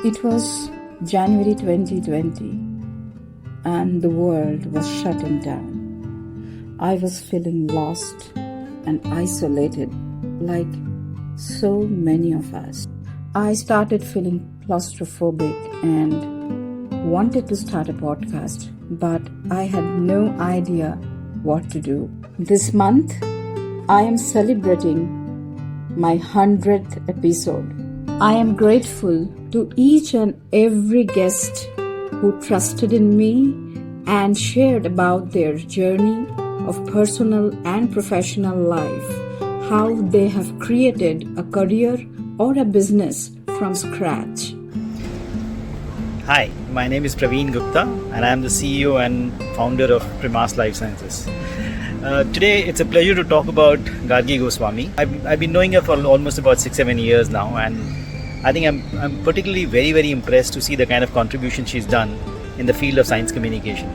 It was January 2020 and the world was shutting down. I was feeling lost and isolated like so many of us. I started feeling claustrophobic and wanted to start a podcast, but I had no idea what to do. This month, I am celebrating my 100th episode. I am grateful to each and every guest who trusted in me and shared about their journey of personal and professional life, how they have created a career or a business from scratch. Hi, my name is Praveen Gupta and I am the CEO and founder of Primas Life Sciences. Today it's a pleasure to talk about Gargi Goswami. I've been knowing her for almost about 6-7 years now, and I think I'm particularly very impressed to see the kind of contribution she's done in the field of science communication.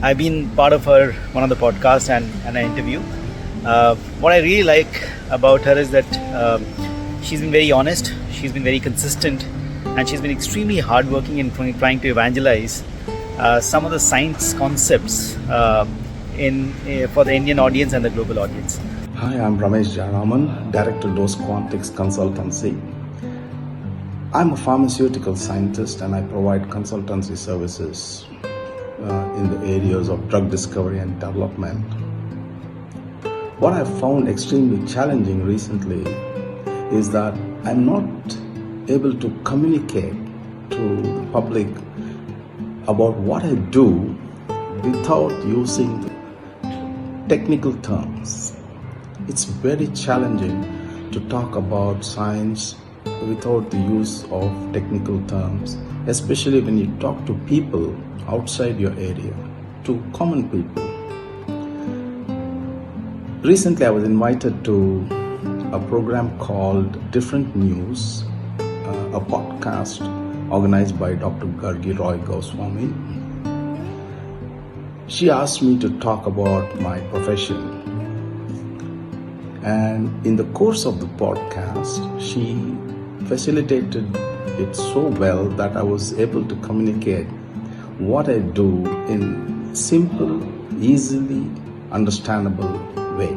I've been part of one of the podcasts and an interview. What I really like about her is that she's been very honest, she's been very consistent, and she's been extremely hardworking in trying to evangelize some of the science concepts for the Indian audience and the global audience. Hi, I'm Ramesh Jayaraman, Director Dose Quantics Consultancy. I'm a pharmaceutical scientist and I provide consultancy services in the areas of drug discovery and development. What I've found extremely challenging recently is that I'm not able to communicate to the public about what I do without using technical terms. It's very challenging to talk about science without the use of technical terms, especially when you talk to people outside your area, to common people. Recently, I was invited to a program called Different News, a podcast organized by Dr. Gargi Roy Goswami. She asked me to talk about my profession, and in the course of the podcast, she facilitated it so well that I was able to communicate what I do in simple, easily understandable way.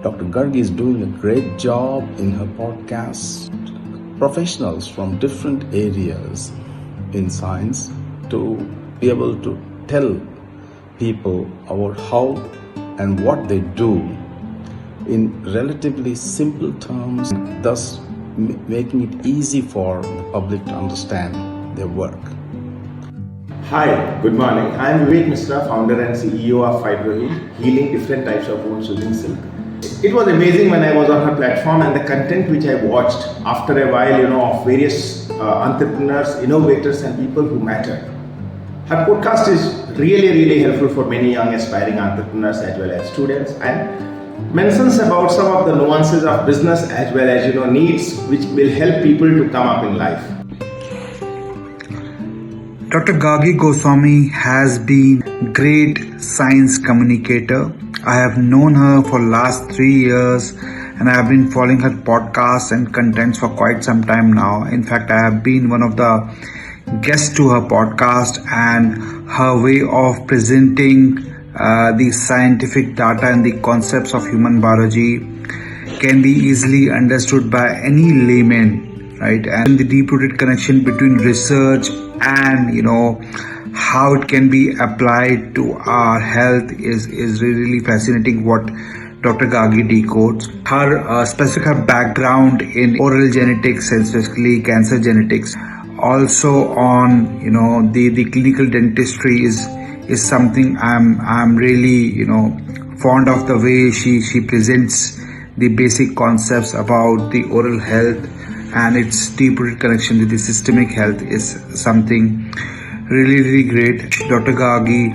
Dr. Gargi is doing a great job in her podcast. Professionals from different areas in science to be able to tell people about how and what they do in relatively simple terms, thus making it easy for the public to understand their work. Hi, good morning. I am Vivek Misra, founder and CEO of FibroHeal, healing different types of wounds using silk. It was amazing when I was on her platform, and the content which I watched after a while, of various entrepreneurs, innovators and people who matter. Her podcast is really helpful for many young aspiring entrepreneurs as well as students, and mentions about some of the nuances of business as well as needs which will help people to come up in life. Dr. Gargi Goswami has been a great science communicator. I have known her for last 3 years and I have been following her podcasts and contents for quite some time now. In fact, I have been one of the guests to her podcast, and her way of presenting the scientific data and the concepts of human biology can be easily understood by any layman, right? And the deep-rooted connection between research and how it can be applied to our health is really fascinating. What Dr. Gargi decodes her background in oral genetics and specifically cancer genetics, also on the clinical dentistry is something I'm really fond of. The way she presents the basic concepts about the oral health and its deep-rooted connection with the systemic health is something really great. Dr. Gargi,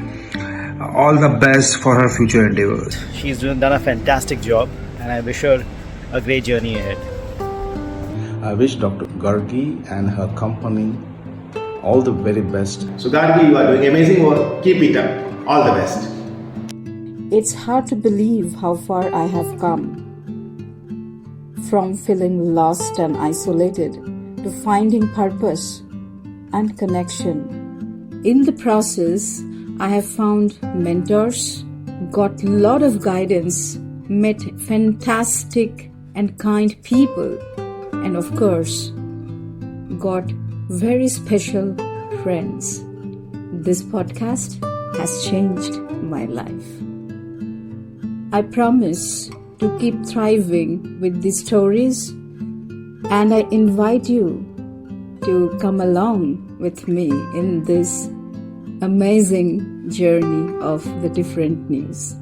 all the best for her future endeavors. She's done a fantastic job and I wish her a great journey ahead. I wish Dr. Gargi and her company all the very best. So Gargi, you are doing amazing work. Keep it up. All the best. It's hard to believe how far I have come. From feeling lost and isolated to finding purpose and connection. In the process, I have found mentors, got a lot of guidance, met fantastic and kind people, and of course, got very special friends. This podcast has changed my life. I promise to keep thriving with these stories, and I invite you to come along with me in this amazing journey of the different news.